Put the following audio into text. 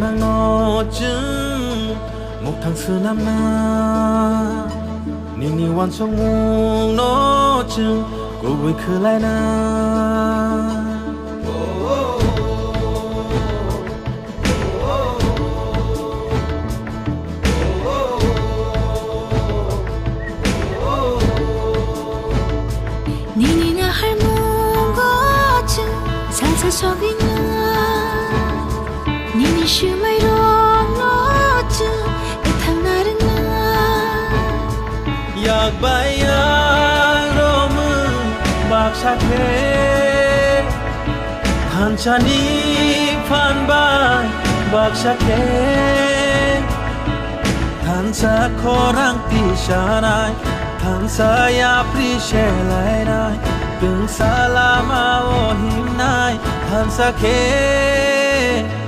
mang nó chừng một thằng xưa năm na nini wan song mung nó chừng cô vui khơi lại na nini na har mung go chừng salsa sobinya nini shu mai rong nó chừng e thang na rin na yak bayang romun bak sakhe han chani phan bai bak sakhe han sa khorang ti shanai han sa ya pri she lai nai tung salama o him nai han sakhe